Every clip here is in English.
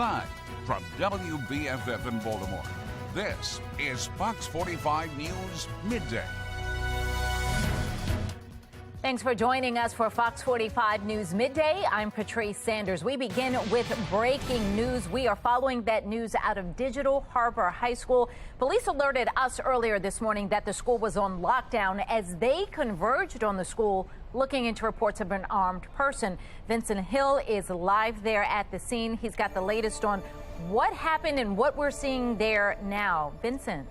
Live from WBFF in Baltimore, this is Fox 45 News Midday. Thanks for joining us for Fox 45 News Midday. I'm Patrice Sanders. We begin with breaking news. We are following that news out of Digital Harbor High School. Police alerted us earlier this morning that the school was on lockdown as they converged on the school looking into reports of an armed person. Vincent Hill is live there at the scene. He's got the latest on what happened and what we're seeing there now. Vincent.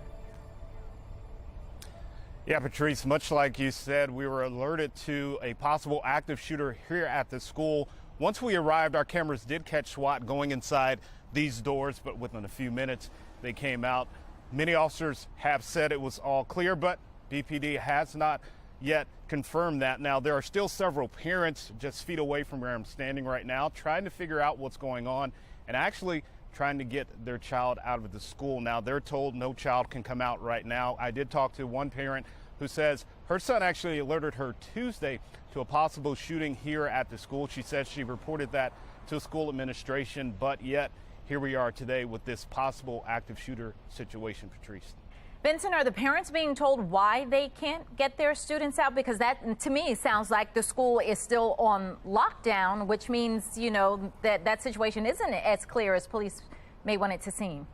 Yeah, Patrice, much like you said, we were alerted to a possible active shooter here at the school. Once we arrived, our cameras did catch SWAT going inside these doors, but within a few minutes, they came out. Many officers have said it was all clear, but BPD has not yet confirmed that. Now, there are still several parents just feet away from where I'm standing right now, trying to figure out what's going on and actually trying to get their child out of the school. Now, they're told no child can come out right now. I did talk to one parent who says her son actually alerted her Tuesday to a possible shooting here at the school. She says she reported that to school administration, but yet here we are today with this possible active shooter situation, Patrice. Vincent, are the parents being told why they can't get their students out? Because that, to me, sounds like the school is still on lockdown, which means, you know, that situation isn't as clear as police may want it to seem.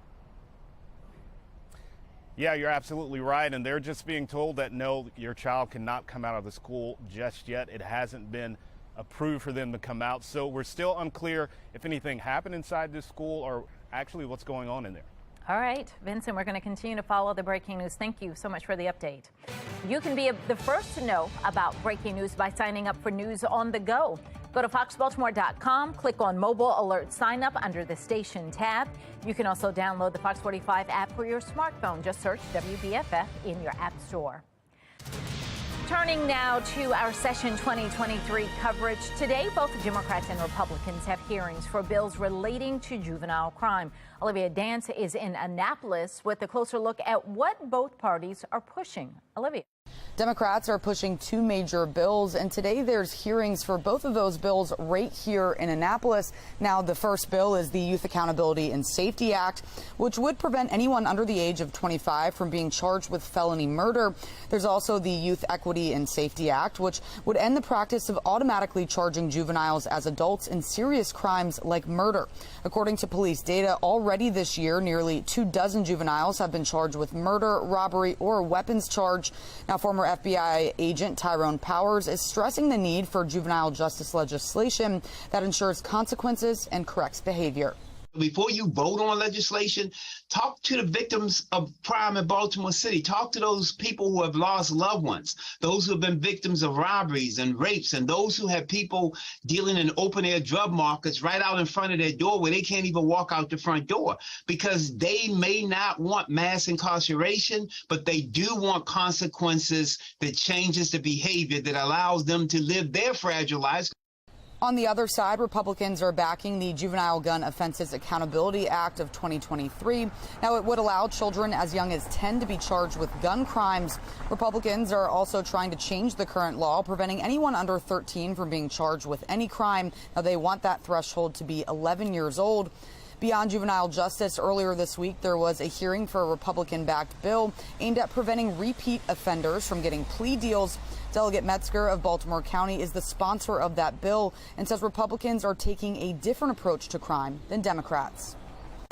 Yeah, you're absolutely right. And they're just being told that, no, your child cannot come out of the school just yet. It hasn't been approved for them to come out. So we're still unclear if anything happened inside this school or actually what's going on in there. All right, Vincent, we're going to continue to follow the breaking news. Thank you so much for the update. You can be the first to know about breaking news by signing up for News on the Go. Go to foxbaltimore.com, click on Mobile Alert Sign Up under the Station tab. You can also download the Fox 45 app for your smartphone. Just search WBFF in your app store. Turning now to our session 2023 coverage. Today, both Democrats and Republicans have hearings for bills relating to juvenile crime. Olivia Dance is in Annapolis with a closer look at what both parties are pushing. Olivia. Democrats are pushing two major bills, and today there's hearings for both of those bills right here in Annapolis. Now, the first bill is the Youth Accountability and Safety Act, which would prevent anyone under the age of 25 from being charged with felony murder. There's also the Youth Equity and Safety Act, which would end the practice of automatically charging juveniles as adults in serious crimes like murder. According to police data, already this year, nearly 24 juveniles have been charged with murder, robbery, or a weapons charge. Now, former FBI agent Tyrone Powers is stressing the need for juvenile justice legislation that ensures consequences and corrects behavior. Before you vote on legislation, talk to the victims of crime in Baltimore City. Talk to those people who have lost loved ones, those who have been victims of robberies and rapes, and those who have people dealing in open-air drug markets right out in front of their door where they can't even walk out the front door because they may not want mass incarceration, but they do want consequences that changes the behavior that allows them to live their fragile lives. On the other side, Republicans are backing the Juvenile Gun Offenses Accountability Act of 2023. Now, it would allow children as young as 10 to be charged with gun crimes. Republicans are also trying to change the current law, preventing anyone under 13 from being charged with any crime. Now, they want that threshold to be 11 years old. Beyond juvenile justice, earlier this week, there was a hearing for a Republican-backed bill aimed at preventing repeat offenders from getting plea deals. Delegate Metzger of Baltimore County is the sponsor of that bill and says Republicans are taking a different approach to crime than Democrats.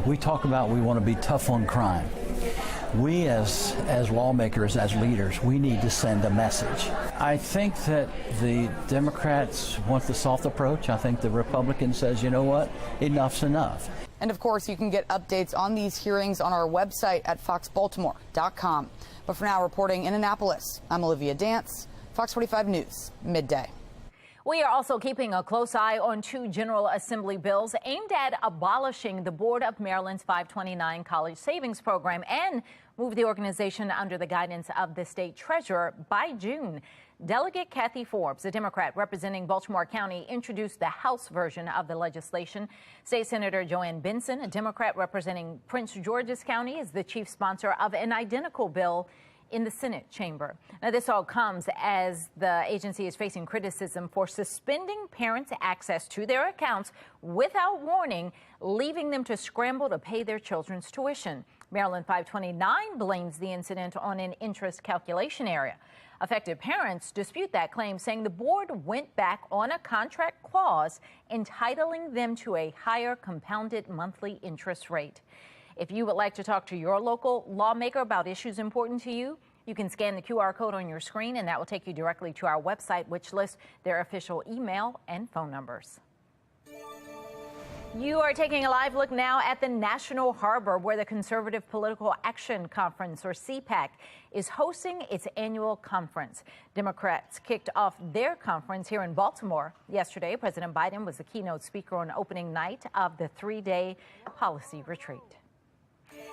We talk about we want to be tough on crime. We as lawmakers, as leaders, we need to send a message. I think that the Democrats want the soft approach. I think the Republican says, you know what, enough's enough. And of course, you can get updates on these hearings on our website at foxbaltimore.com. But for now, reporting in Annapolis, I'm Olivia Dance, Fox 45 News, Midday. We are also keeping a close eye on two General Assembly bills aimed at abolishing the Board of Maryland's 529 College Savings Program and move the organization under the guidance of the state treasurer by June. Delegate Kathy Forbes, a Democrat representing Baltimore County, introduced the House version of the legislation. State Senator Joanne Benson, a Democrat representing Prince George's County, is the chief sponsor of an identical bill in the Senate chamber. Now, this all comes as the agency is facing criticism for suspending parents' access to their accounts without warning, leaving them to scramble to pay their children's tuition. Maryland 529 blames the incident on an interest calculation error. Affected parents dispute that claim, saying the board went back on a contract clause entitling them to a higher compounded monthly interest rate. If you would like to talk to your local lawmaker about issues important to you, you can scan the QR code on your screen, and that will take you directly to our website, which lists their official email and phone numbers. You are taking a live look now at the National Harbor, where the Conservative Political Action Conference, or CPAC, is hosting its annual conference. Democrats kicked off their conference here in Baltimore yesterday. President Biden was the keynote speaker on opening night of the three-day policy retreat.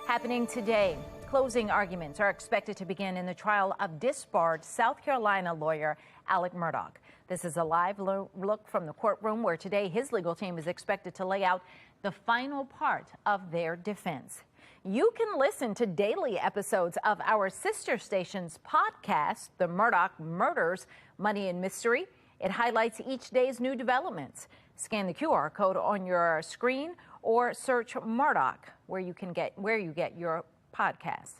Happening today, closing arguments are expected to begin in the trial of disbarred South Carolina lawyer Alex Murdaugh. This is a live look from the courtroom, where today his legal team is expected to lay out the final part of their defense. You can listen to daily episodes of our sister station's podcast, The Murdaugh Murders, Money and Mystery. It highlights each day's new developments. Scan the QR code on your screen or search Murdaugh where you get your podcasts.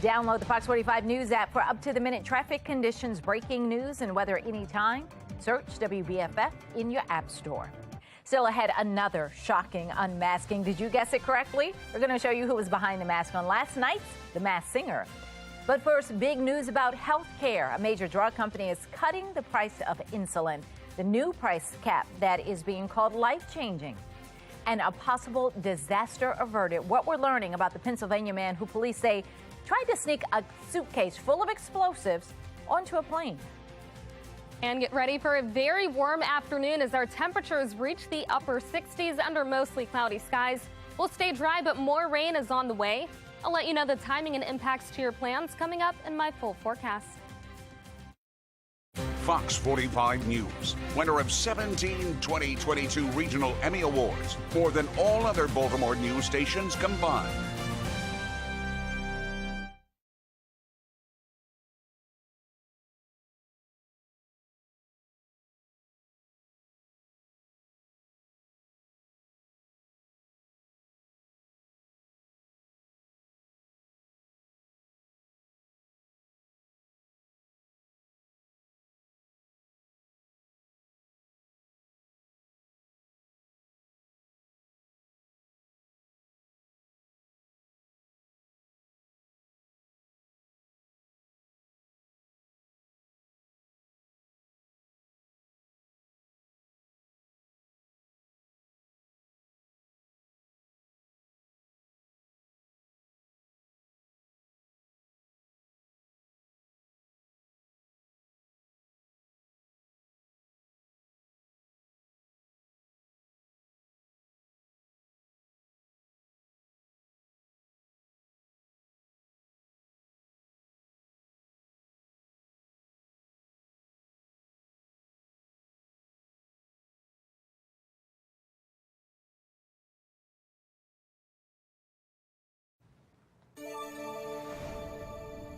Download the Fox 45 News app for up-to-the-minute traffic conditions, breaking news, and weather anytime. Search WBFF in your app store. Still ahead, another shocking unmasking. Did you guess it correctly? We're going to show you who was behind the mask on last night's The Masked Singer. But first, big news about health care. A major drug company is cutting the price of insulin. The new price cap that is being called life-changing. And a possible disaster averted. What we're learning about the Pennsylvania man who police say tried to sneak a suitcase full of explosives onto a plane. And get ready for a very warm afternoon as our temperatures reach the upper 60s under mostly cloudy skies. We'll stay dry, but more rain is on the way. I'll let you know the timing and impacts to your plans coming up in my full forecast. Fox 45 News, winner of 17 2022 Regional Emmy Awards, more than all other Baltimore news stations combined.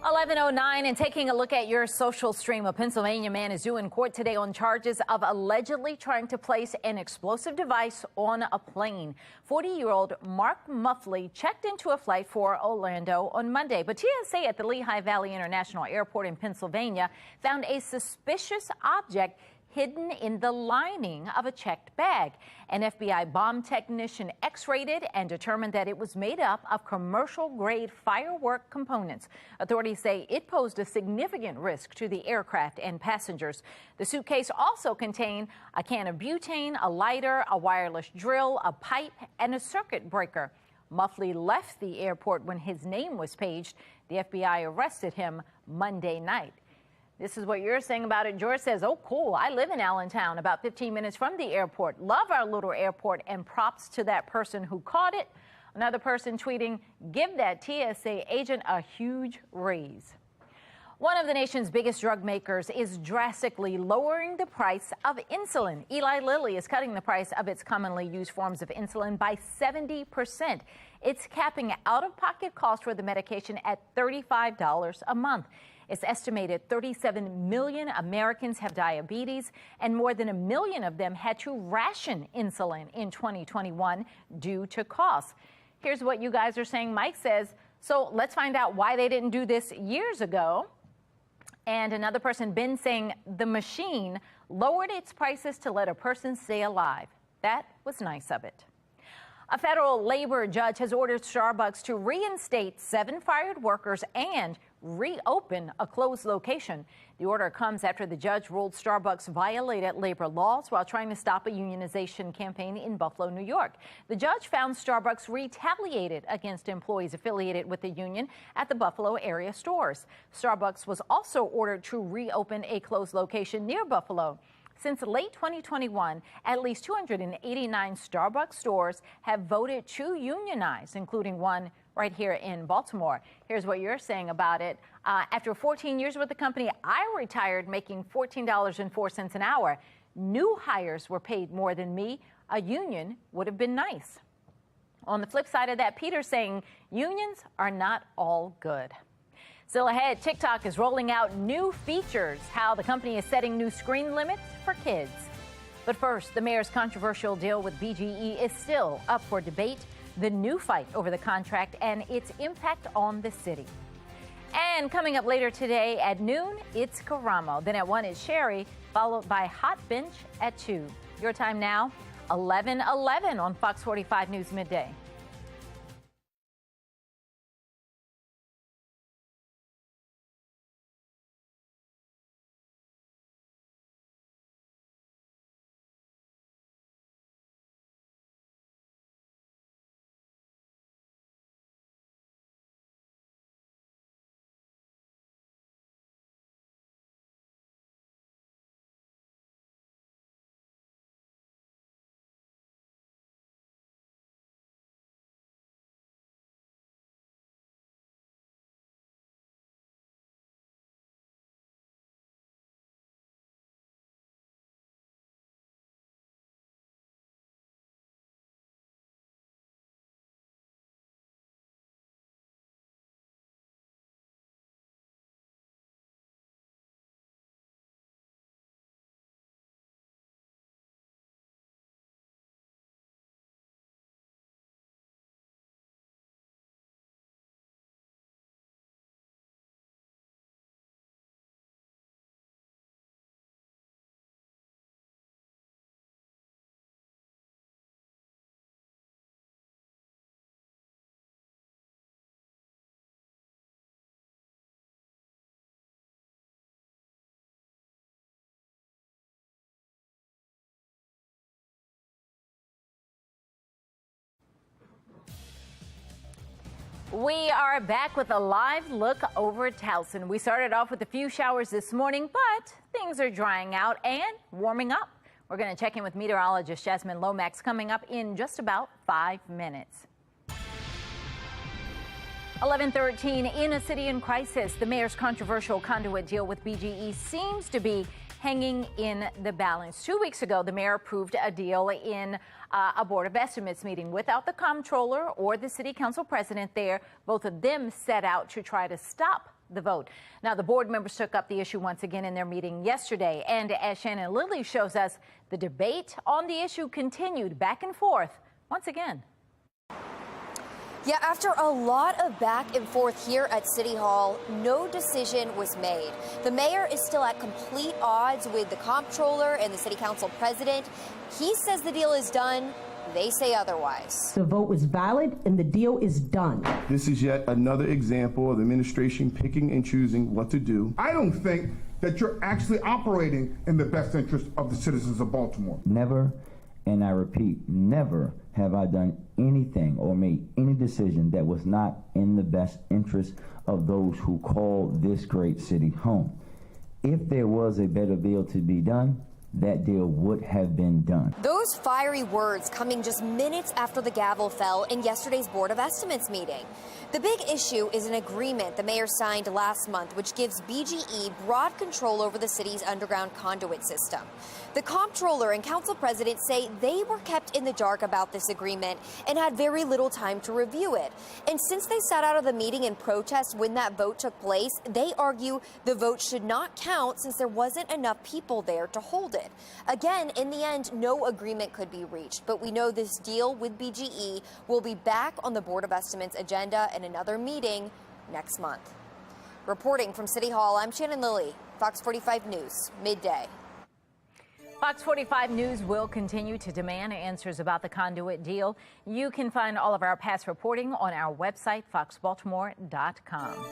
.1109 and taking a look at your social stream. A Pennsylvania man is due in court today on charges of allegedly trying to place an explosive device on a plane. 40-year-old Mark Muffley checked into a flight for Orlando on Monday, but TSA at the Lehigh Valley International Airport in Pennsylvania found a suspicious object hidden in the lining of a checked bag. An FBI bomb technician x-rayed it and determined that it was made up of commercial-grade firework components. Authorities say it posed a significant risk to the aircraft and passengers. The suitcase also contained a can of butane, a lighter, a wireless drill, a pipe, and a circuit breaker. Muffley left the airport when his name was paged. The FBI arrested him Monday night. This is what you're saying about it. George says, oh, cool. I live in Allentown, about 15 minutes from the airport. Love our little airport, and props to that person who caught it. Another person tweeting, give that TSA agent a huge raise. One of the nation's biggest drug makers is drastically lowering the price of insulin. Eli Lilly is cutting the price of its commonly used forms of insulin by 70%. It's capping out-of-pocket costs for the medication at $35 a month. It's estimated 37 million Americans have diabetes, and more than 1 million of them had to ration insulin in 2021 due to costs. Here's what you guys are saying. Mike says, so let's find out why they didn't do this years ago. And another person, Ben, saying the machine lowered its prices to let a person stay alive. That was nice of it. A federal labor judge has ordered Starbucks to reinstate 7 fired workers and reopen a closed location. The order comes after the judge ruled Starbucks violated labor laws while trying to stop a unionization campaign in Buffalo, New York. The judge found Starbucks retaliated against employees affiliated with the union at the Buffalo area stores. Starbucks was also ordered to reopen a closed location near Buffalo. Since late 2021, at least 289 Starbucks stores have voted to unionize, including one right here in Baltimore. Here's what you're saying about it. After 14 years with the company, I retired making $14.04 an hour. New hires were paid more than me. A union would have been nice. On the flip side of that, Peter's saying unions are not all good. Still ahead, TikTok is rolling out new features, how the company is setting new screen limits for kids. But first, the mayor's controversial deal with BGE is still up for debate. The new fight over the contract and its impact on the city. And coming up later today at noon, it's Karamo. Then at 1, it's Sherry, followed by Hot Bench at 2. Your time now, 11:11 on Fox 45 News Midday. We are back with a live look over Towson. We started off with a few showers this morning, but things are drying out and warming up. We're going to check in with meteorologist Jasmine Lomax coming up in just about 5 minutes. 11:13 in a city in crisis. The mayor's controversial conduit deal with BGE seems to be hanging in the balance. 2 weeks ago, the mayor approved a deal in a Board of Estimates meeting without the comptroller or the city council president there. Both of them set out to try to stop the vote. Now, the board members took up the issue once again in their meeting yesterday. And as Shannon Lilly shows us, the debate on the issue continued back and forth once again. Yeah, after a lot of back and forth here at City Hall, no decision was made. The mayor is still at complete odds with the comptroller and the city council president. He says the deal is done. They say otherwise. The vote was valid and the deal is done. This is yet another example of the administration picking and choosing what to do. I don't think that you're actually operating in the best interest of the citizens of Baltimore. Never, and I repeat, never have I done anything or made any decision that was not in the best interest of those who call this great city home. If there was a better deal to be done, that deal would have been done. Those fiery words coming just minutes after the gavel fell in yesterday's Board of Estimates meeting. The big issue is an agreement the mayor signed last month, which gives BGE broad control over the city's underground conduit system. The comptroller and council president say they were kept in the dark about this agreement and had very little time to review it. And since they sat out of the meeting in protest when that vote took place, they argue the vote should not count since there wasn't enough people there to hold it. Again, in the end, no agreement could be reached, but we know this deal with BGE will be back on the Board of Estimates agenda in another meeting next month. Reporting from City Hall, I'm Shannon Lilly, Fox 45 News, Midday. Fox 45 News will continue to demand answers about the conduit deal. You can find all of our past reporting on our website, foxbaltimore.com.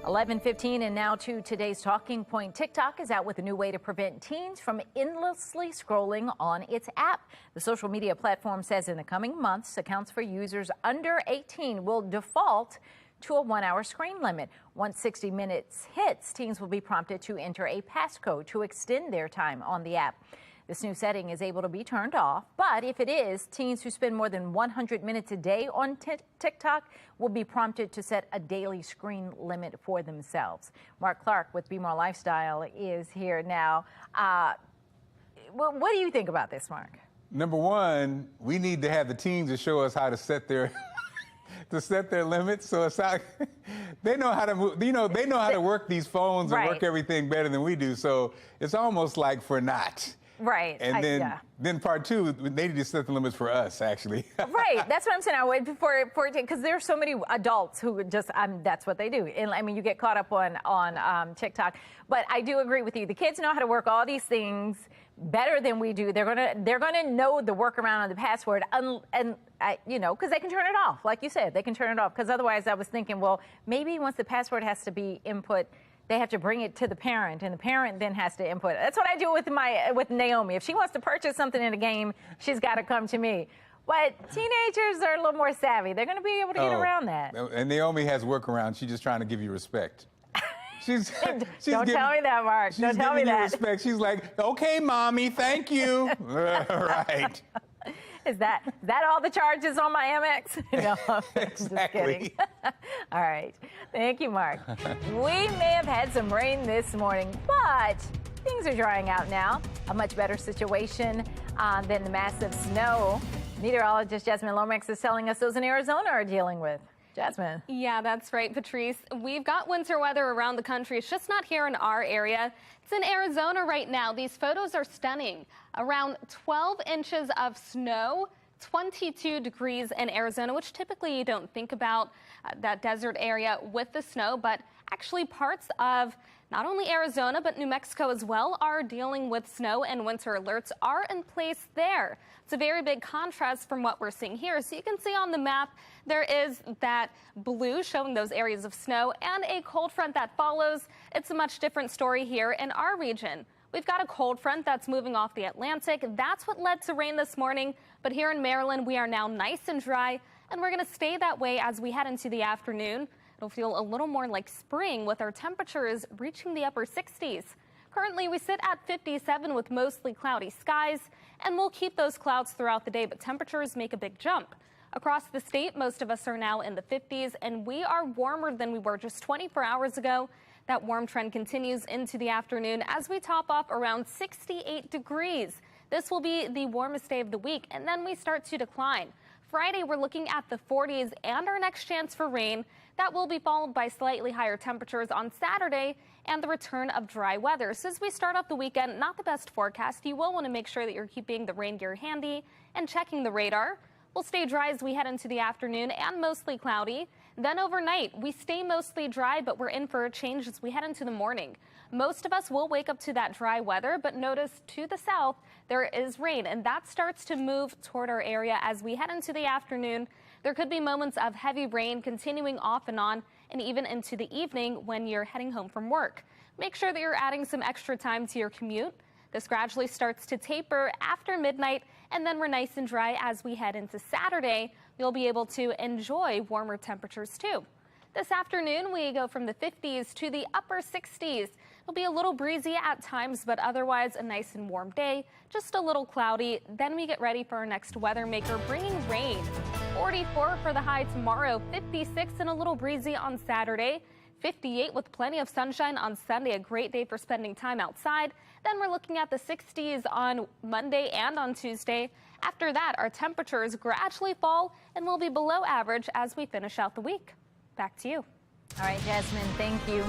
11:15 and now to today's talking point. TikTok is out with a new way to prevent teens from endlessly scrolling on its app. The social media platform says in the coming months, accounts for users under 18 will default to a 1-hour screen limit. Once 60 minutes hits, teens will be prompted to enter a passcode to extend their time on the app. This new setting is able to be turned off, but if it is, teens who spend more than 100 minutes a day on TikTok will be prompted to set a daily screen limit for themselves. Mark Clark with Be More Lifestyle is here now. What do you think about this, Mark? Number one, we need to have the teens to show us how to set their limits. So it's like they know how to move, you know, they know how to work these phones and work everything better than we do. So it's almost like for naught. Right. And then part two, they need to set the limits for us, actually. Right. That's what I'm saying. I wait for because there's so many adults who just that's what they do. And I mean, you get caught up on TikTok. But I do agree with you. The kids know how to work all these things better than we do. They're gonna know the workaround on the password, you know, because they can turn it off. Like you said, they can turn it off. Because otherwise, I was thinking, well, maybe once the password has to be input, they have to bring it to the parent, and the parent then has to input it. That's what I do with Naomi. If she wants to purchase something in a game, she's got to come to me. But teenagers are a little more savvy. They're going to be able to get around that. And Naomi has workarounds. She's just trying to give you respect. Don't tell me that, Mark. Don't tell me that. Respect. She's like, okay, mommy, thank you. Right. Is that all the charges on my Amex? No, exactly. Just kidding. All right. Thank you, Mark. We may have had some rain this morning, but things are drying out now. A much better situation than the massive snow meteorologist Jasmine Lomax is telling us those in Arizona are dealing with. Jasmine. Yeah, that's right, Patrice. We've got winter weather around the country. It's just not here in our area. It's in Arizona right now. These photos are stunning. Around 12 inches of snow, 22 degrees in Arizona, which typically you don't think about that desert area with the snow, but actually parts of not only Arizona, but New Mexico as well are dealing with snow, and winter alerts are in place there. It's a very big contrast from what we're seeing here. So you can see on the map, there is that blue showing those areas of snow and a cold front that follows. It's a much different story here in our region. We've got a cold front that's moving off the Atlantic. That's what led to rain this morning. But here in Maryland, we are now nice and dry, and we're going to stay that way as we head into the afternoon. It'll feel a little more like spring with our temperatures reaching the upper 60s. Currently, we sit at 57 with mostly cloudy skies, and we'll keep those clouds throughout the day, but temperatures make a big jump. Across the state, most of us are now in the 50s, and we are warmer than we were just 24 hours ago. That warm trend continues into the afternoon as we top off around 68 degrees. This will be the warmest day of the week, and then we start to decline. Friday, we're looking at the 40s and our next chance for rain. That will be followed by slightly higher temperatures on Saturday and the return of dry weather. So as we start off the weekend, not the best forecast. You will want to make sure that you're keeping the rain gear handy and checking the radar. We'll stay dry as we head into the afternoon and mostly cloudy. Then overnight, we stay mostly dry, but we're in for a change as we head into the morning. Most of us will wake up to that dry weather, but notice to the south, there is rain, and that starts to move toward our area as we head into the afternoon. There could be moments of heavy rain continuing off and on, and even into the evening when you're heading home from work. Make sure that you're adding some extra time to your commute. This gradually starts to taper after midnight, and then we're nice and dry as we head into Saturday. You'll be able to enjoy warmer temperatures too. This afternoon, we go from the 50s to the upper 60s. It'll be a little breezy at times, but otherwise a nice and warm day, just a little cloudy. Then we get ready for our next weather maker, bringing rain. 44 for the high tomorrow, 56 and a little breezy on Saturday. 58 with plenty of sunshine on Sunday, a great day for spending time outside. Then we're looking at the 60s on Monday and on Tuesday. After that, our temperatures gradually fall and will be below average as we finish out the week. Back to you. All right, Jasmine, thank you.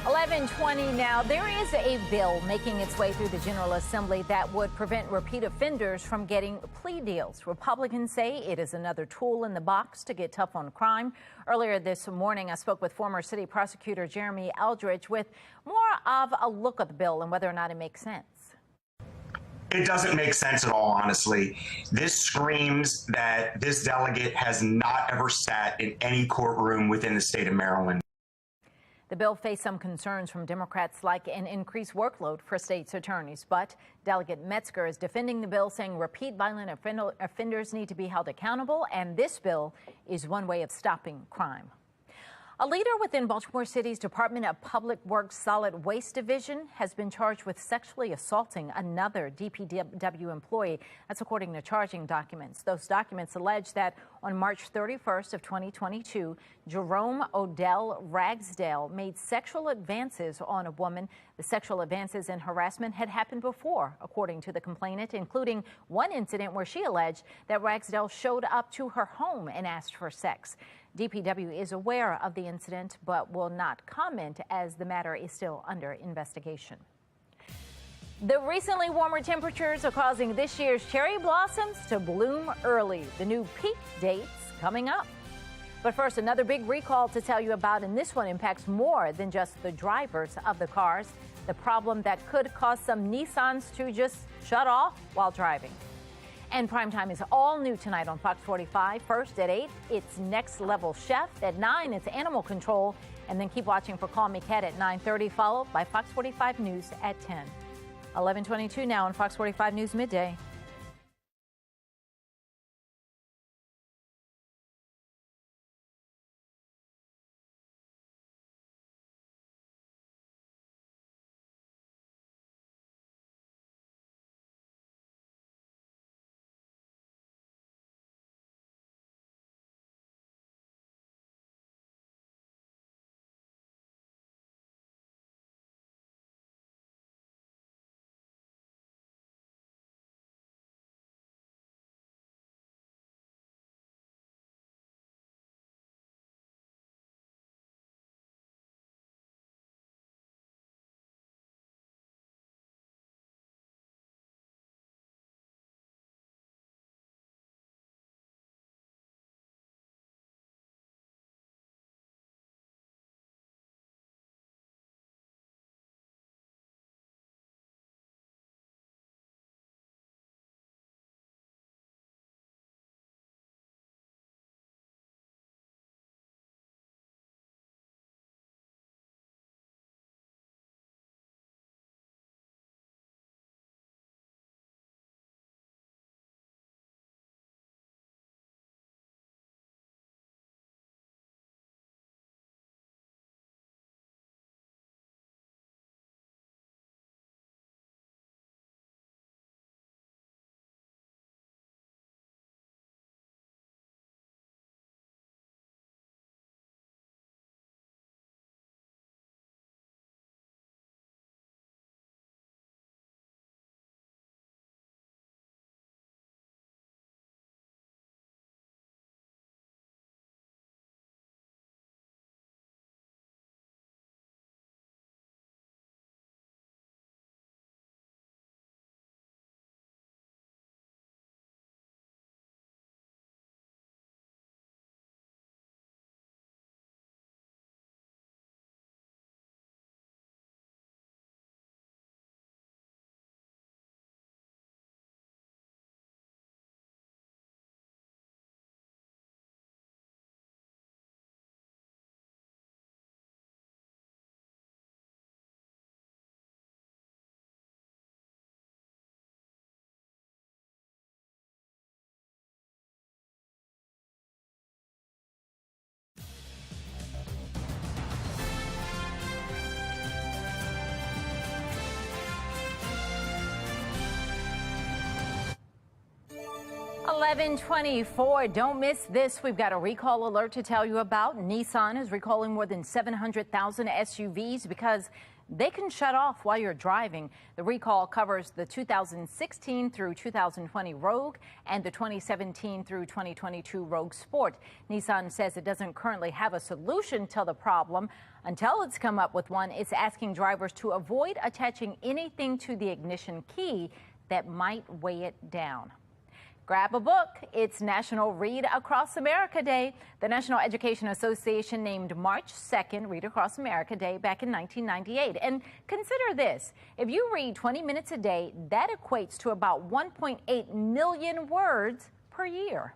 11:20 now. There is a bill making its way through the General Assembly that would prevent repeat offenders from getting plea deals. Republicans say it is another tool in the box to get tough on crime. Earlier this morning, I spoke with former city prosecutor Jeremy Eldridge with more of a look at the bill and whether or not it makes sense. It doesn't make sense at all, honestly. This screams that this delegate has not ever sat in any courtroom within the state of Maryland. The bill faced some concerns from Democrats, like an increased workload for state's attorneys. But Delegate Metzger is defending the bill, saying repeat violent offenders need to be held accountable, and this bill is one way of stopping crime. A leader within Baltimore City's Department of Public Works Solid Waste Division has been charged with sexually assaulting another DPW employee. That's according to charging documents. Those documents allege that on March 31st of 2022, Jerome Odell Ragsdale made sexual advances on a woman. The sexual advances and harassment had happened before, according to the complainant, including one incident where she alleged that Ragsdale showed up to her home and asked for sex. DPW is aware of the incident but will not comment as the matter is still under investigation. The recently warmer temperatures are causing this year's cherry blossoms to bloom early. The new peak dates coming up. But first, another big recall to tell you about, and this one impacts more than just the drivers of the cars. The problem that could cause some Nissans to just shut off while driving. And primetime is all new tonight on Fox 45. First at 8, it's Next Level Chef. At 9, it's Animal Control. And then keep watching for Call Me Cat at 9:30, followed by Fox 45 News at 10. 11:22 now on Fox 45 News Midday. 11:24. Don't miss this. We've got a recall alert to tell you about. Nissan is recalling more than 700,000 SUVs because they can shut off while you're driving. The recall covers the 2016 through 2020 Rogue and the 2017 through 2022 Rogue Sport. Nissan says it doesn't currently have a solution to the problem. Until it's come up with one, it's asking drivers to avoid attaching anything to the ignition key that might weigh it down. Grab a book. It's National Read Across America Day. The National Education Association named March 2nd Read Across America Day back in 1998. And consider this. If you read 20 minutes a day, that equates to about 1.8 million words per year.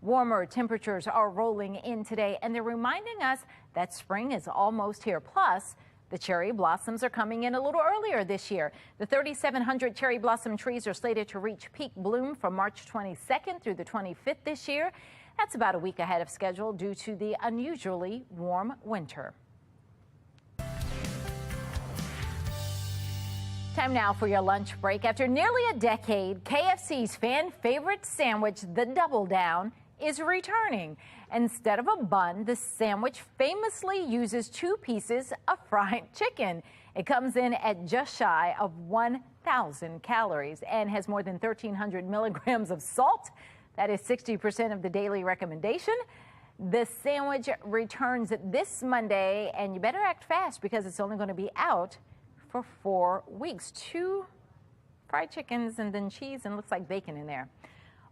Warmer temperatures are rolling in today, and they're reminding us that spring is almost here. Plus, the cherry blossoms are coming in a little earlier this year. The 3,700 cherry blossom trees are slated to reach peak bloom from March 22nd through the 25th this year. That's about a week ahead of schedule due to the unusually warm winter. Time now for your lunch break. After nearly a decade, KFC's fan favorite sandwich, the Double Down, is returning. Instead of a bun, the sandwich famously uses 2 pieces of fried chicken. It comes in at just shy of 1,000 calories and has more than 1,300 milligrams of salt. That is 60% of the daily recommendation. The sandwich returns this Monday, and you better act fast because it's only going to be out for 4 weeks. 2 fried chickens and then cheese and looks like bacon in there.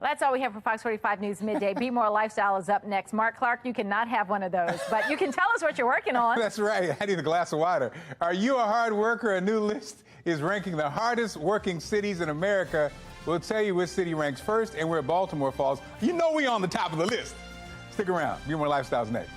Well, that's all we have for Fox 45 News Midday. Be More Lifestyle is up next. Mark Clark, you cannot have one of those, but you can tell us what you're working on. That's right. I need a glass of water. Are you a hard worker? A new list is ranking the hardest working cities in America. We'll tell you which city ranks first and where Baltimore falls. You know we on the top of the list. Stick around. Be More Lifestyle's next.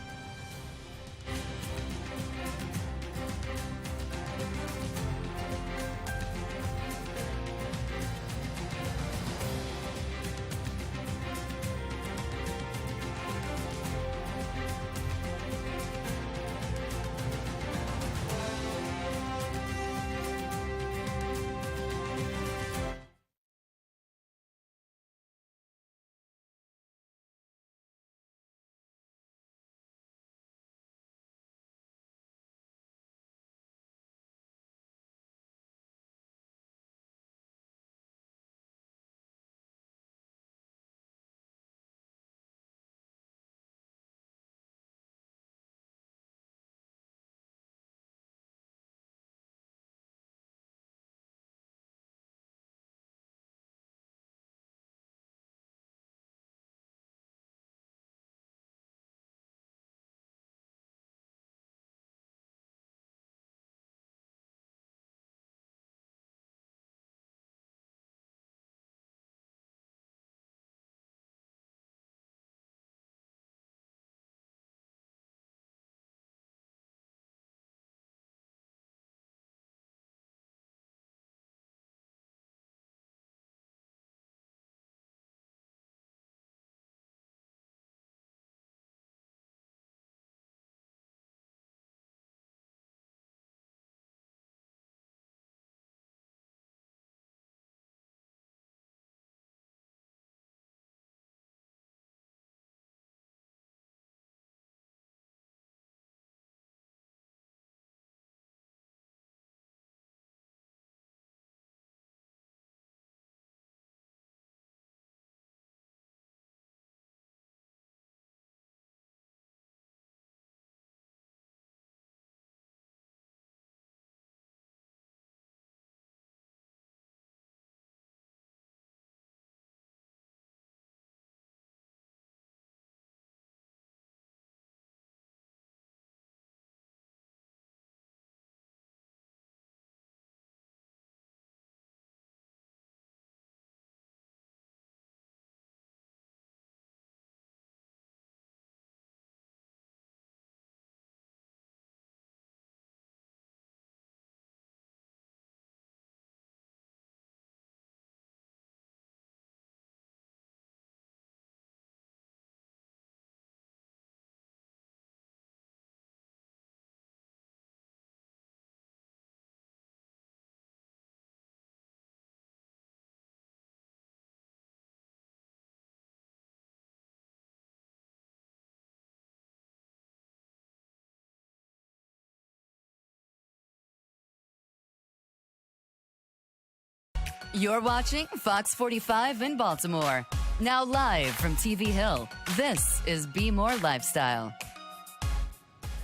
You're watching Fox 45 in Baltimore. Now live from TV Hill, this is Be More Lifestyle.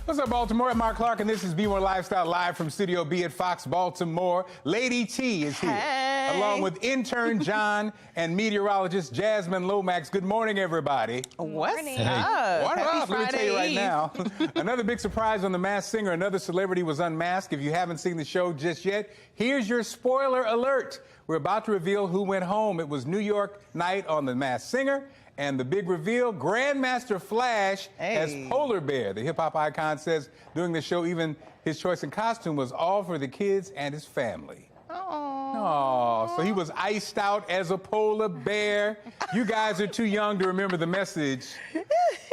What's up, Baltimore? I'm Mark Clark, and this is Be More Lifestyle live from Studio B at Fox Baltimore. Lady T is here, along with intern John and meteorologist Jasmine Lomax. Good morning, everybody. What's up? What Happy up? Let me tell you right now. Another big surprise on The Masked Singer. Another celebrity was unmasked. If you haven't seen the show just yet, here's your spoiler alert. We're about to reveal who went home. It was New York night on The Masked Singer. And the big reveal, Grandmaster Flash as Polar Bear. The hip-hop icon says during the show, even his choice in costume was all for the kids and his family. Oh, so he was iced out as a polar bear. You guys are too young to remember the message.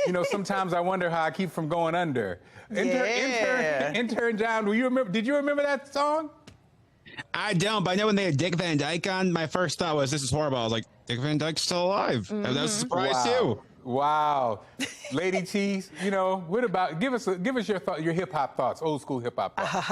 You know, sometimes I wonder how I keep from going under. Intern John, did you remember that song? I don't, but I know when they had Dick Van Dyke on, my first thought was, this is horrible. I was like, Dick Van Dyke's still alive. That was a surprise, too. Wow. Lady T, you know, what about, give us your hip-hop thoughts, old school hip-hop thoughts.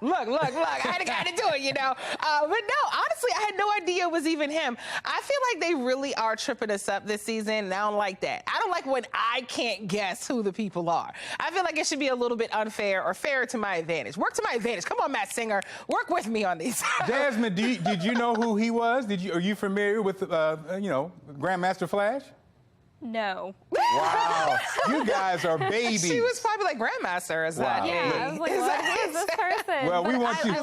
Look, I had to kind of do it, you know. But no, honestly, I had no idea it was even him. I feel like they really are tripping us up this season, and I don't like that. I don't like when I can't guess who the people are. I feel like it should be a little bit unfair or fair to my advantage. Work to my advantage. Come on, Masked Singer. Work with me on these. Jasmine, did you know who he was? Are you familiar with, you know, Grandmaster Flash? No. Wow. You guys are babies. She was probably like Grandmaster. Is that? Yeah, I was like, what is this person? Well, we want you.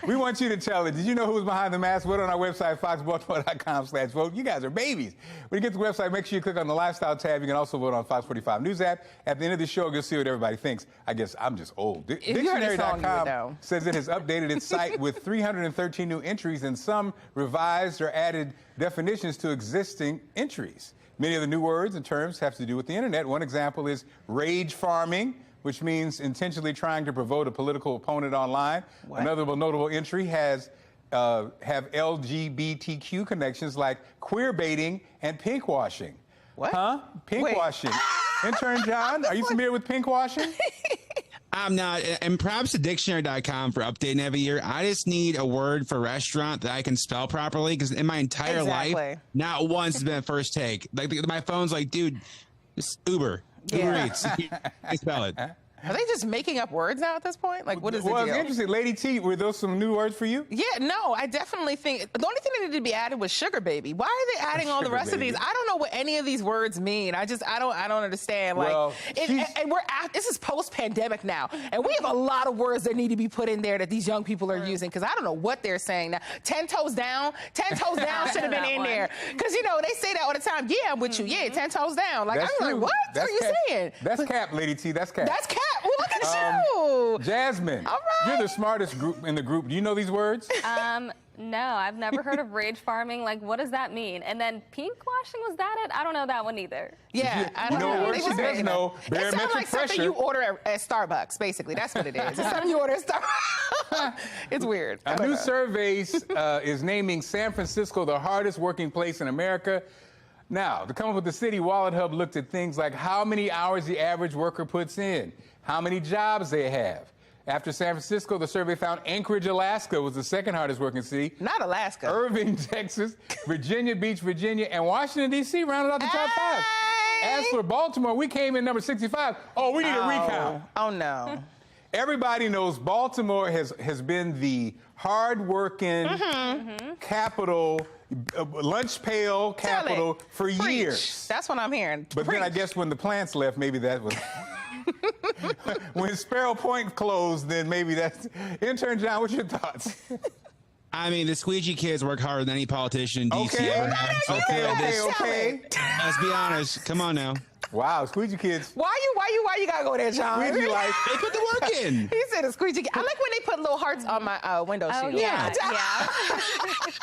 We want you to tell it. Did you know who was behind the mask? Vote on our website, foxbaltimore.com/vote. You guys are babies. When you get to the website, make sure you click on the lifestyle tab. You can also vote on Fox 45 News app. At the end of the show, you'll see what everybody thinks. I guess I'm just old. Dictionary.com says it has updated its site with 313 new entries and some revised or added definitions to existing entries. Many of the new words and terms have to do with the internet. One example is rage farming, which means intentionally trying to provoke a political opponent online. What? Another notable entry have LGBTQ connections like queer baiting and pink washing. What? Huh? Pink washing. Intern John, are you familiar with pink washing? I'm not, and perhaps the dictionary.com for updating every year. I just need a word for restaurant that I can spell properly, because in my entire life, not once has been a first take. Like my phone's like, dude, it's Uber. Uber Eats. I spell it. Are they just making up words now at this point? Like, what is the deal? Well, it's interesting. Lady T, were those some new words for you? Yeah, no, I definitely think the only thing that needed to be added was sugar baby. Why are they adding all the rest of these? I don't know what any of these words mean. I don't understand. Like, well, and this is post-pandemic now, and we have a lot of words that need to be put in there that these young people are using, because I don't know what they're saying now. 10 toes down should have been in there, because you know they say that all the time. Yeah, I'm with you. Yeah, 10 toes down. Like, I'm like, what are you saying? That's cap, Lady T. That's cap. That's cap. Well, look at you. Jasmine, you're the smartest group in the group. Do you know these words? No, I've never heard of rage farming. Like, what does that mean? And then pink washing, was that it? I don't know that one either. Yeah, I don't know. You know what she does know? It sounds like something you order at Starbucks, basically. That's what it is. It's something you order at Starbucks. It's weird. A new survey is naming San Francisco the hardest working place in America. Now, to come up with the city, Wallet Hub looked at things like how many hours the average worker puts in, how many jobs they have. After San Francisco, the survey found Anchorage, Alaska was the second hardest working city. Not Alaska. Irving, Texas, Virginia Beach, Virginia, and Washington, D.C. rounded out the top 5. As for Baltimore, we came in number 65. Oh, we need a recount. Oh, no. Everybody knows Baltimore has been the hard-working capital, lunch pail capital for years. That's what I'm hearing. But then I guess when the plants left, maybe that was... When Sparrow Point closed, then maybe that's... Intern John, what's your thoughts? I mean, the squeegee kids work harder than any politician in D.C. ever has. Okay. Let's be honest. Come on now. Wow, squeegee kids. Why you gotta go there, John? Squeegee life. They put the work in. He said a squeegee kid. I like when they put little hearts on my window shield. Yeah.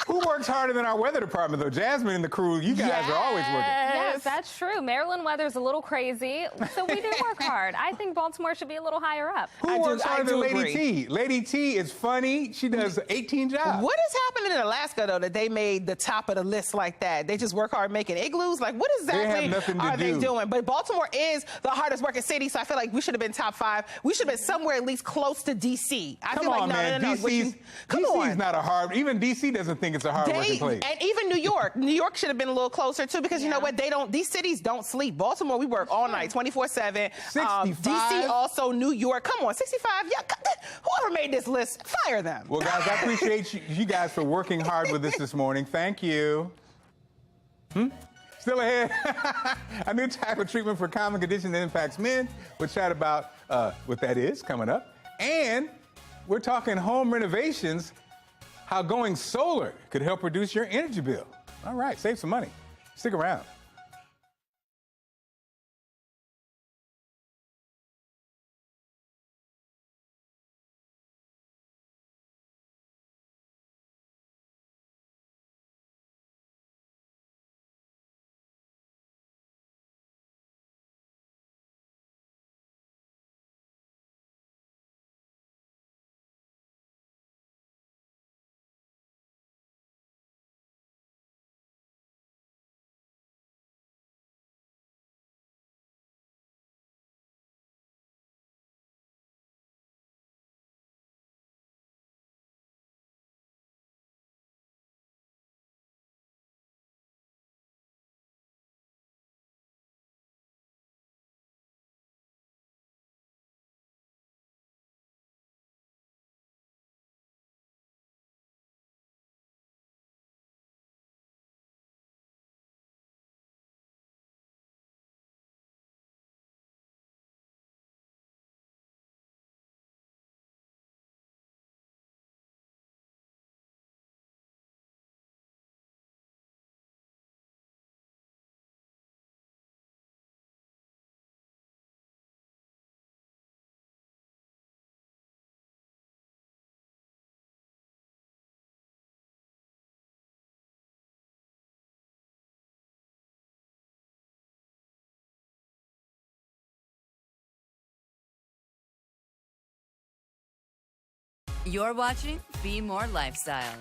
Who works harder than our weather department, though? Jasmine and the crew, you guys are always working. Yes, that's true. Maryland weather's a little crazy, so we do work hard. I think Baltimore should be a little higher up. Who works harder than Lady T? Lady T is funny. She does 18 jobs. What is happening in Alaska, though, that they made the top of the list like that? They just work hard making igloos? Like, what exactly are they doing? But Baltimore is the hardest working city, so I feel like we should have been top 5. We should have been somewhere at least close to D.C. Come on, man. DC's not a hard. Even D.C. doesn't think it's a hard working place. And even New York. New York should have been a little closer too, because you know what? These cities don't sleep. Baltimore, we work all night, 24/7. 65. D.C. also, New York. Come on, 65. Yeah, whoever made this list, fire them. Well, guys, I appreciate you guys for working hard with us this morning. Thank you. Still ahead, a new type of treatment for common condition that impacts men. We'll chat about what that is coming up. And we're talking home renovations, how going solar could help reduce your energy bill. All right, save some money. Stick around. You're watching Be More Lifestyle.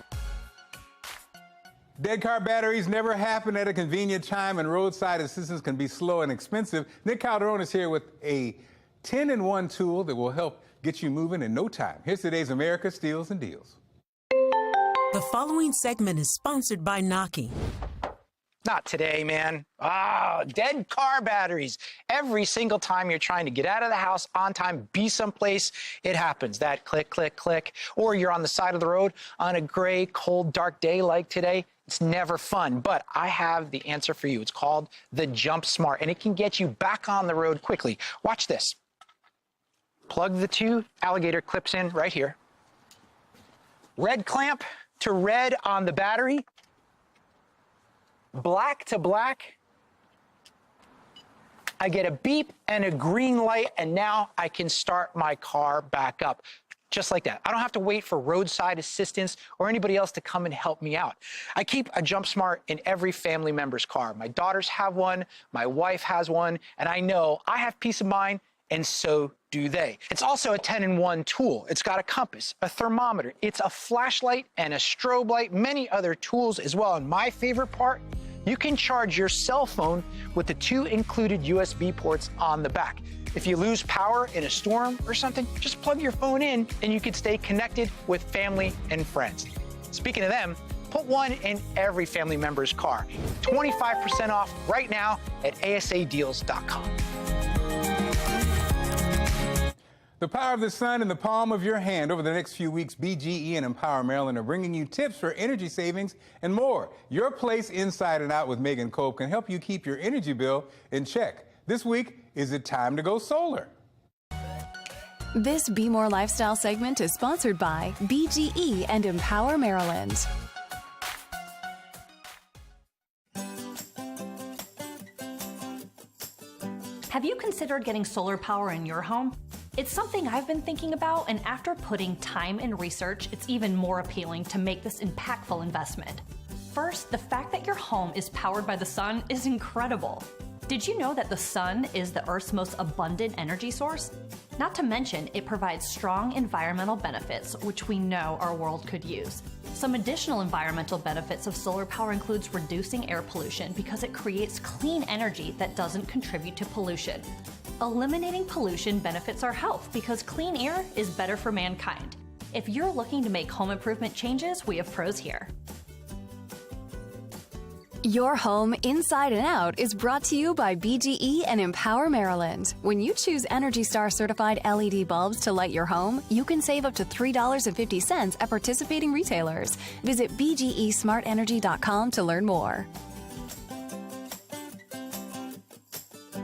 Dead car batteries never happen at a convenient time, and roadside assistance can be slow and expensive. Nick Calderon is here with a 10-in-1 tool that will help get you moving in no time. Here's today's America Steals and Deals. The following segment is sponsored by Noki. Not today, man. Dead car batteries. Every single time you're trying to get out of the house on time, be someplace, it happens. That click, click, click. Or you're on the side of the road on a gray, cold, dark day like today. It's never fun, but I have the answer for you. It's called the Jump Smart, and it can get you back on the road quickly. Watch this. Plug the 2 alligator clips in right here. Red clamp to red on the battery. Black to black. I get a beep and a green light, and now I can start my car back up. Just like that. I don't have to wait for roadside assistance or anybody else to come and help me out. I keep a Jump Smart in every family member's car. My daughters have one, my wife has one, and I know I have peace of mind, and so do they. It's also a 10-in-1 tool. It's got a compass, a thermometer, it's a flashlight and a strobe light, many other tools as well. And my favorite part, you can charge your cell phone with the 2 included USB ports on the back. If you lose power in a storm or something, just plug your phone in and you can stay connected with family and friends. Speaking of them, put one in every family member's car. 25% off right now at asadeals.com. The power of the sun in the palm of your hand. Over the next few weeks, BGE and Empower Maryland are bringing you tips for energy savings and more. Your place inside and out with Megan Cope can help you keep your energy bill in check. This week, is it time to go solar? This Be More Lifestyle segment is sponsored by BGE and Empower Maryland. Have you considered getting solar power in your home? It's something I've been thinking about, and after putting time and research, it's even more appealing to make this impactful investment. First, the fact that your home is powered by the sun is incredible. Did you know that the sun is the Earth's most abundant energy source? Not to mention, it provides strong environmental benefits, which we know our world could use. Some additional environmental benefits of solar power includes reducing air pollution because it creates clean energy that doesn't contribute to pollution. Eliminating pollution benefits our health because clean air is better for mankind. If you're looking to make home improvement changes, we have pros here. Your home inside and out is brought to you by BGE and Empower Maryland. When you choose Energy Star certified LED bulbs to light your home, you can save up to $3.50 at participating retailers. Visit BGEsmartenergy.com to learn more.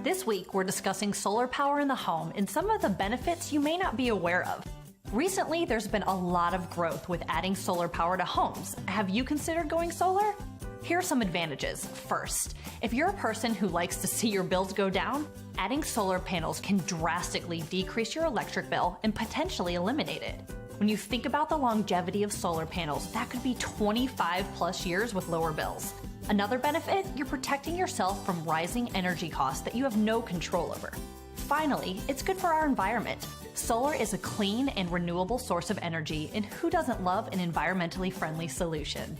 This week, we're discussing solar power in the home and some of the benefits you may not be aware of. Recently, there's been a lot of growth with adding solar power to homes. Have you considered going solar? Here are some advantages. First, if you're a person who likes to see your bills go down, adding solar panels can drastically decrease your electric bill and potentially eliminate it. When you think about the longevity of solar panels, that could be 25 plus years with lower bills. Another benefit, you're protecting yourself from rising energy costs that you have no control over. Finally, it's good for our environment. Solar is a clean and renewable source of energy, and who doesn't love an environmentally friendly solution?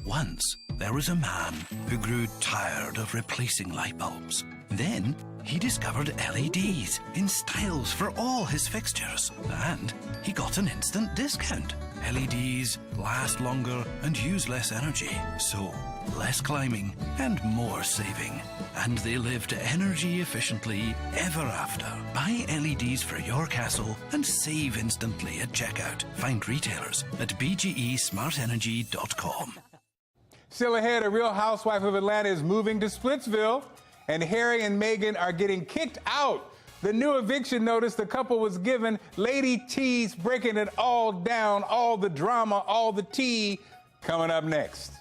Once, there was a man who grew tired of replacing light bulbs. Then, he discovered LEDs in styles for all his fixtures, and he got an instant discount. LEDs last longer and use less energy, so less climbing and more saving. And they lived energy efficiently ever after. Buy LEDs for your castle and save instantly at checkout. Find retailers at bgesmartenergy.com. Still ahead, a Real Housewife of Atlanta is moving to Splitsville, and Harry and Meghan are getting kicked out. The new eviction notice the couple was given, Lady T's breaking it all down, all the drama, all the tea, coming up next.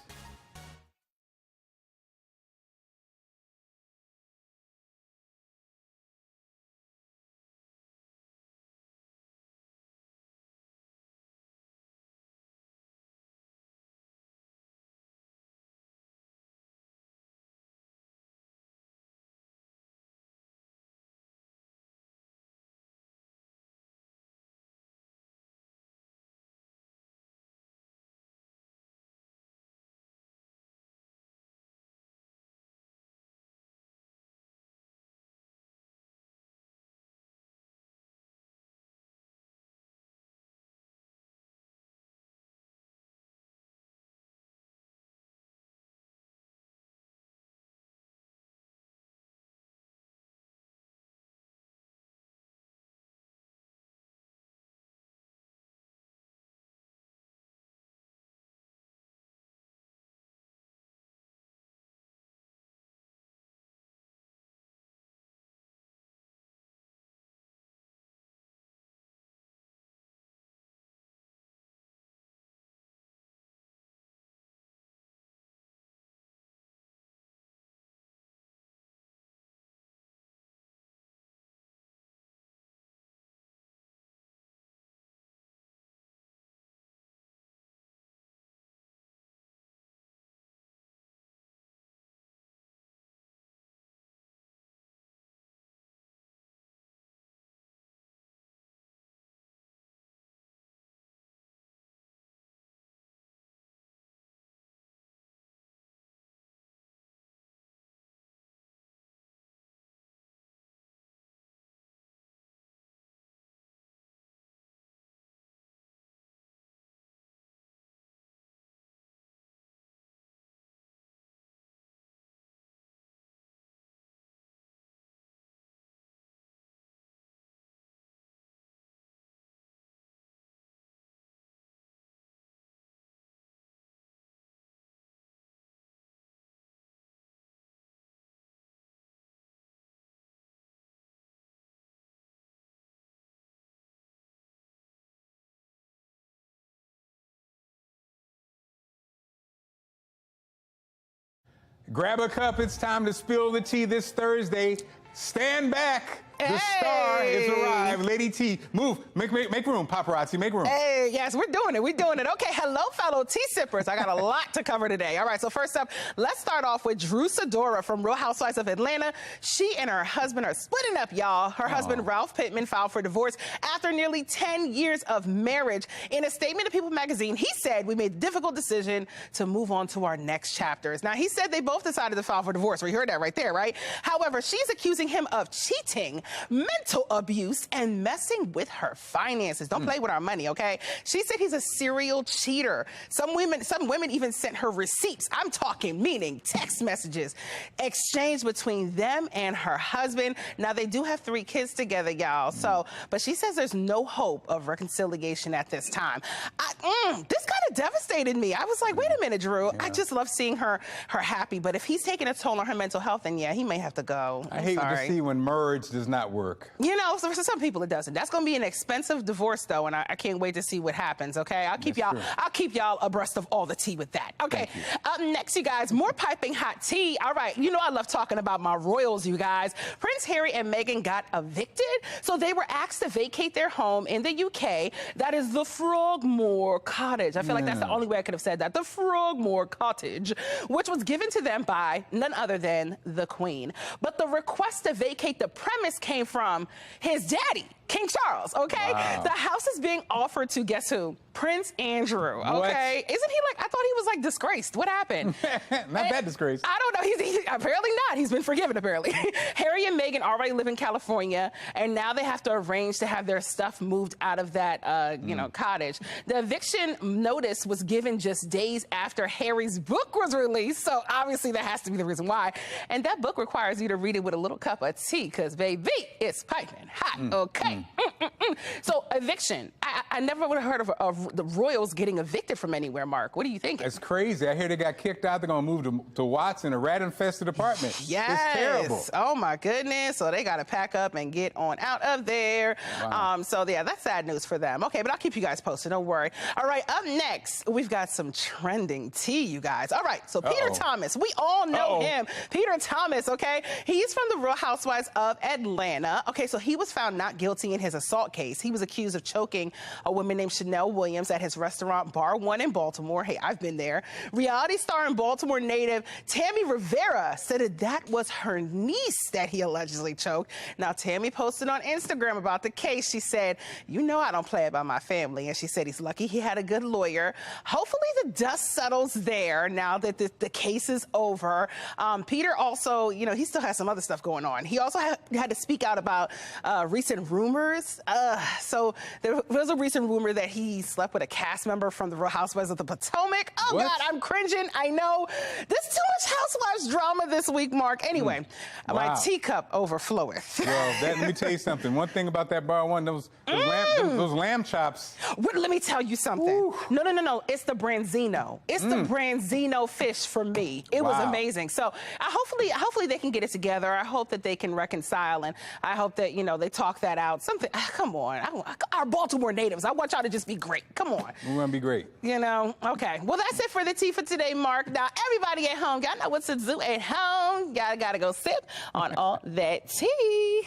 Grab a cup, it's time to spill the tea this Thursday. Stand back. The star has arrived. Lady T, move. Make room, paparazzi. Make room. Hey, yes, we're doing it. We're doing it. Okay, hello, fellow tea sippers. I got a lot to cover today. All right, so first up, let's start off with Drew Sidora from Real Housewives of Atlanta. She and her husband are splitting up, y'all. Her husband, Ralph Pittman, filed for divorce after nearly 10 years of marriage. In a statement to People magazine, he said, "We made the difficult decision to move on to our next chapters." Now, he said they both decided to file for divorce. We heard that right there, right? However, she's accusing him of cheating, mental abuse, and messing with her finances. Don't play with our money, okay? She said he's a serial cheater. Some women even sent her receipts. I'm talking, meaning text messages exchanged between them and her husband. Now, they do have 3 kids together, y'all. So, but she says there's no hope of reconciliation at this time. This kind of devastated me. I was like, wait a minute, Drew. I just love seeing her happy. But if he's taking a toll on her mental health, then yeah, he may have to go. I hate to see when merge does not work. You know, so for some people it doesn't. That's going to be an expensive divorce, though, and I can't wait to see what happens. Okay, I'll keep y'all abreast of all the tea with that. Okay, up next, you guys, more piping hot tea. All right, you know I love talking about my royals, you guys. Prince Harry and Meghan got evicted, so they were asked to vacate their home in the UK. That is the Frogmore Cottage. I feel like that's the only way I could have said that. The Frogmore Cottage, which was given to them by none other than the Queen. But the request to vacate the premise came from his daddy, King Charles, okay? Wow. The house is being offered to, guess who? Prince Andrew, okay? What? Isn't he like, I thought he was like disgraced. What happened? Not that disgraced. I don't know. He's apparently not. He's been forgiven, apparently. Harry and Meghan already live in California, and now they have to arrange to have their stuff moved out of that, you know, cottage. The eviction notice was given just days after Harry's book was released, so obviously that has to be the reason why. And that book requires you to read it with a little cup of tea, because, baby, it's piping hot, okay? So, eviction. I never would have heard of the royals getting evicted from anywhere, Mark. What do you think? It's crazy. I hear they got kicked out. They're going to move to Watts in a rat-infested apartment. Yes. It's terrible. Oh, my goodness. So, they got to pack up and get on out of there. Wow. So, yeah, that's sad news for them. Okay, but I'll keep you guys posted. Don't worry. All right, up next, we've got some trending tea, you guys. All right, so Peter Thomas. We all know him. Peter Thomas, okay? He's from the Real Housewives of Atlanta. Okay, so he was found not guilty in his assault case. He was accused of choking a woman named Chanel Williams at his restaurant Bar One in Baltimore. Hey, I've been there. Reality star and Baltimore native Tammy Rivera said that was her niece that he allegedly choked. Now, Tammy posted on Instagram about the case. She said, "You know I don't play about my family." And she said he's lucky he had a good lawyer. Hopefully the dust settles there now that the case is over. Peter also, you know, he still has some other stuff going on. He also had to speak out about recent rumors. So there was a recent rumor that he slept with a cast member from the Real Housewives of the Potomac. Oh, what? God, I'm cringing. I know. There's too much Housewives drama this week, Mark. Anyway, my teacup overfloweth. Well, let me tell you something. One thing about that Bar One, those lamb chops. Let me tell you something. Ooh. No. It's the branzino. It's the branzino fish for me. It was amazing. So hopefully they can get it together. I hope that they can reconcile, and I hope that, you know, they talk that out. Something. Come on. Our Baltimore natives. I want y'all to just be great. Come on. We're going to be great. You know? Okay. Well, that's it for the tea for today, Mark. Now, everybody at home, y'all know what to do at home. Y'all got to go sip on all that tea.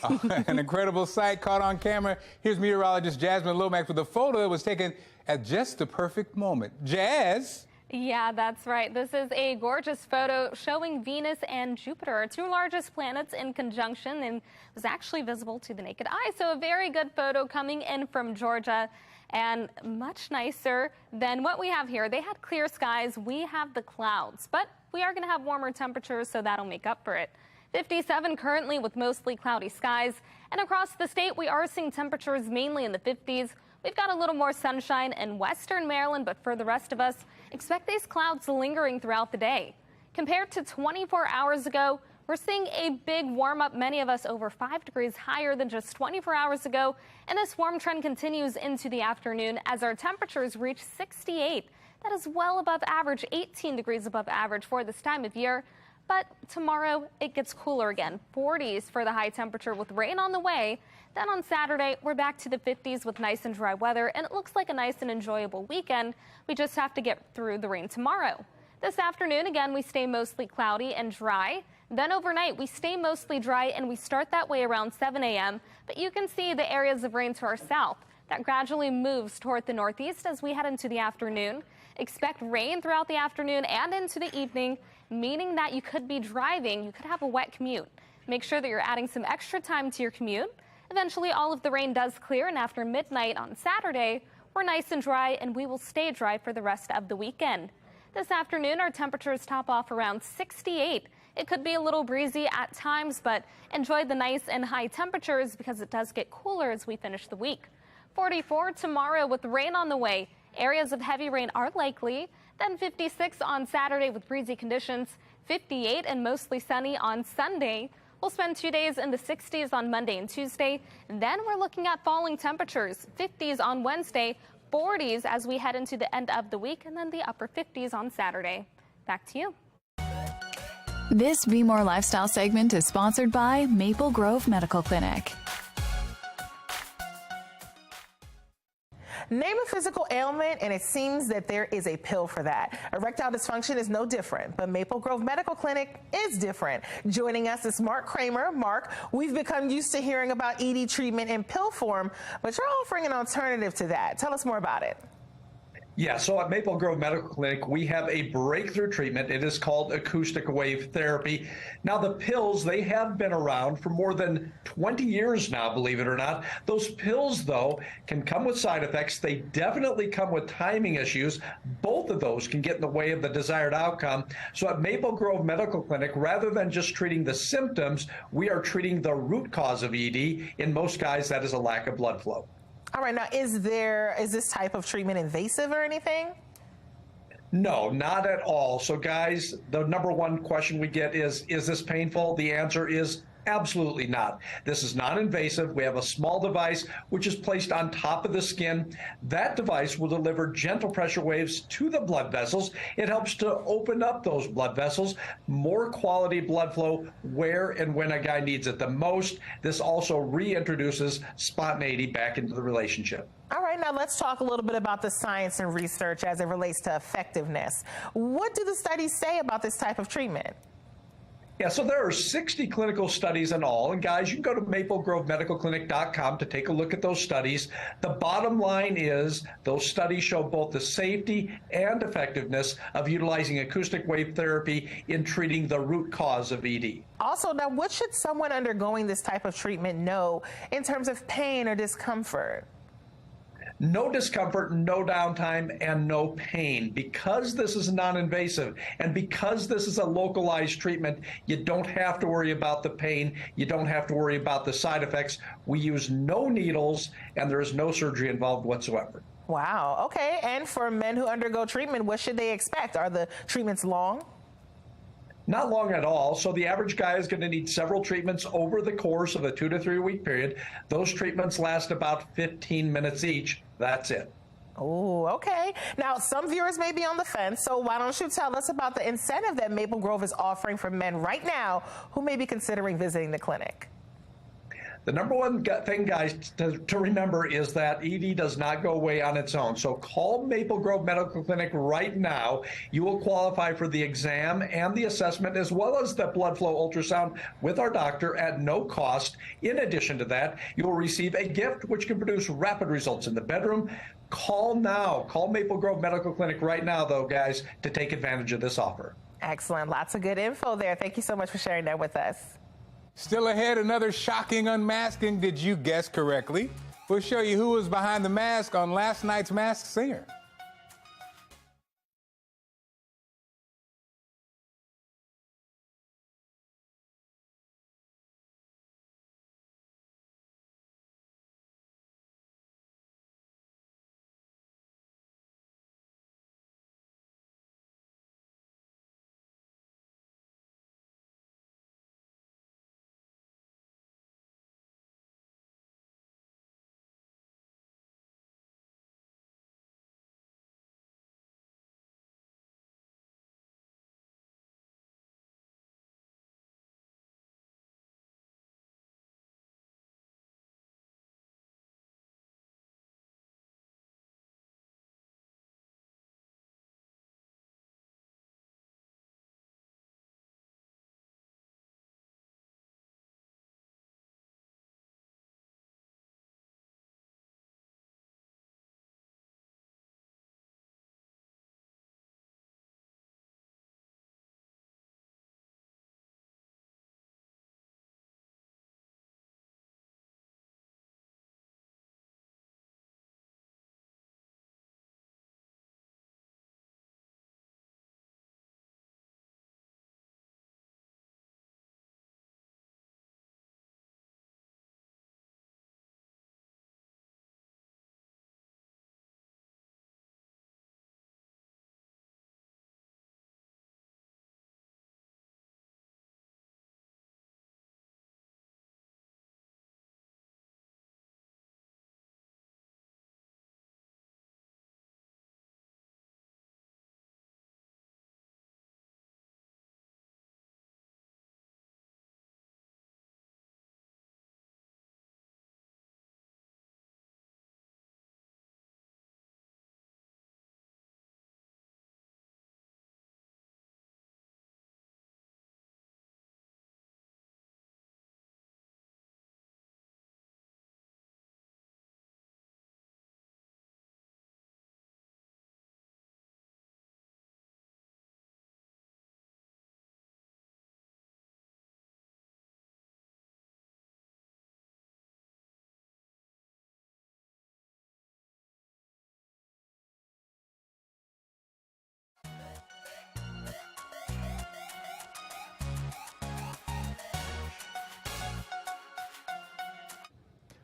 An incredible sight caught on camera. Here's meteorologist Jasmine Lomax with a photo that was taken at just the perfect moment. Jazz? Yeah, that's right. This is a gorgeous photo showing Venus and Jupiter, our 2 largest planets in conjunction, and was actually visible to the naked eye. So a very good photo coming in from Georgia, and much nicer than what we have here. They had clear skies. We have the clouds, but we are going to have warmer temperatures, so that'll make up for it. 57 currently with mostly cloudy skies, and across the state we are seeing temperatures mainly in the 50s. We've got a little more sunshine in western Maryland, but for the rest of us, expect these clouds lingering throughout the day. Compared to 24 hours ago, we're seeing a big warm up, many of us over 5 degrees higher than just 24 hours ago. And this warm trend continues into the afternoon as our temperatures reach 68. That is well above average, 18 degrees above average for this time of year. But tomorrow it gets cooler again, 40s for the high temperature with rain on the way. Then on Saturday, we're back to the 50s with nice and dry weather, and it looks like a nice and enjoyable weekend. We just have to get through the rain tomorrow. This afternoon, again, we stay mostly cloudy and dry. Then overnight, we stay mostly dry and we start that way around 7 a.m. But you can see the areas of rain to our south. That gradually moves toward the northeast as we head into the afternoon. Expect rain throughout the afternoon and into the evening, meaning that you could be driving, you could have a wet commute. Make sure that you're adding some extra time to your commute. Eventually, all of the rain does clear, and after midnight on Saturday, we're nice and dry, and we will stay dry for the rest of the weekend. This afternoon, our temperatures top off around 68. It could be a little breezy at times, but enjoy the nice and high temperatures because it does get cooler as we finish the week. 44 tomorrow with rain on the way. Areas of heavy rain are likely. Then 56 on Saturday with breezy conditions. 58 and mostly sunny on Sunday. We'll spend 2 days in the 60s on Monday and Tuesday. Then we're looking at falling temperatures. 50s on Wednesday, 40s as we head into the end of the week, and then the upper 50s on Saturday. Back to you. This Be More Lifestyle segment is sponsored by Maple Grove Medical Clinic. Name a physical ailment, and it seems that there is a pill for that. Erectile dysfunction is no different, but Maple Grove Medical Clinic is different. Joining us is Mark Kramer. Mark, we've become used to hearing about ED treatment in pill form, but you're offering an alternative to that. Tell us more about it. Yeah, so at Maple Grove Medical Clinic, we have a breakthrough treatment. It is called acoustic wave therapy. Now, the pills, they have been around for more than 20 years now, believe it or not. Those pills, though, can come with side effects. They definitely come with timing issues. Both of those can get in the way of the desired outcome. So at Maple Grove Medical Clinic, rather than just treating the symptoms, we are treating the root cause of ED. In most guys, that is a lack of blood flow. All right, now is this type of treatment invasive or anything? No, not at all. So guys, the number one question we get is this painful? The answer is absolutely not. This is non-invasive. We have a small device which is placed on top of the skin. That device will deliver gentle pressure waves to the blood vessels. It helps to open up those blood vessels, more quality blood flow where and when a guy needs it the most. This also reintroduces spontaneity back into the relationship. All right, now let's talk a little bit about the science and research as it relates to effectiveness. What do the studies say about this type of treatment? Yeah, so there are 60 clinical studies in all. And guys, you can go to maplegrovemedicalclinic.com to take a look at those studies. The bottom line is those studies show both the safety and effectiveness of utilizing acoustic wave therapy in treating the root cause of ED. Also, now what should someone undergoing this type of treatment know in terms of pain or discomfort? No discomfort, no downtime, and no pain. Because this is non-invasive and because this is a localized treatment, you don't have to worry about the pain. You don't have to worry about the side effects. We use no needles, and there is no surgery involved whatsoever. Wow, okay. And for men who undergo treatment, what should they expect? Are the treatments long? Not long at all. So the average guy is going to need several treatments over the course of a 2 to 3 week period. Those treatments last about 15 minutes each. That's it. Oh, okay. Now, some viewers may be on the fence, so why don't you tell us about the incentive that Maple Grove is offering for men right now who may be considering visiting the clinic? The number one thing, guys, to remember is that ED does not go away on its own. So call Maple Grove Medical Clinic right now. You will qualify for the exam and the assessment as well as the blood flow ultrasound with our doctor at no cost. In addition to that, you will receive a gift which can produce rapid results in the bedroom. Call now. Call Maple Grove Medical Clinic right now, though, guys, to take advantage of this offer. Excellent. Lots of good info there. Thank you so much for sharing that with us. Still ahead, another shocking unmasking. Did you guess correctly? We'll show you who was behind the mask on last night's Masked Singer.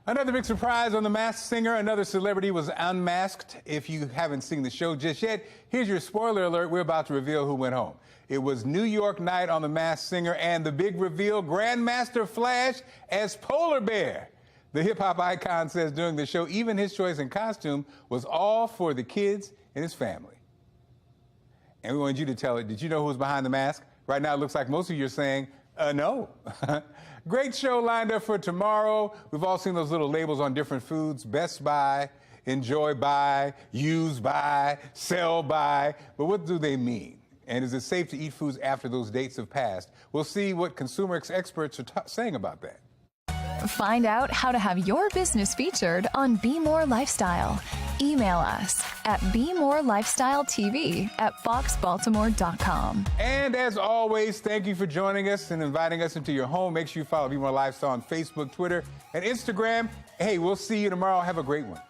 Another big surprise on The Masked Singer. Another celebrity was unmasked. If you haven't seen the show just yet, here's your spoiler alert. We're about to reveal who went home. It was New York night on The Masked Singer, and the big reveal, Grandmaster Flash as Polar Bear. The hip-hop icon says during the show, even his choice in costume was all for the kids and his family. And we wanted you to tell it. Did you know who was behind the mask? Right now, it looks like most of you are saying, no. Great show lined up for tomorrow. We've all seen those little labels on different foods. Best by, enjoy by, use by, sell by. But what do they mean? And is it safe to eat foods after those dates have passed? We'll see what consumer experts are saying about that. Find out how to have your business featured on Be More Lifestyle. Email us at BeMoreLifestyleTV@FoxBaltimore.com. And as always, thank you for joining us and inviting us into your home. Make sure you follow Be More Lifestyle on Facebook, Twitter, and Instagram. Hey, we'll see you tomorrow. Have a great one.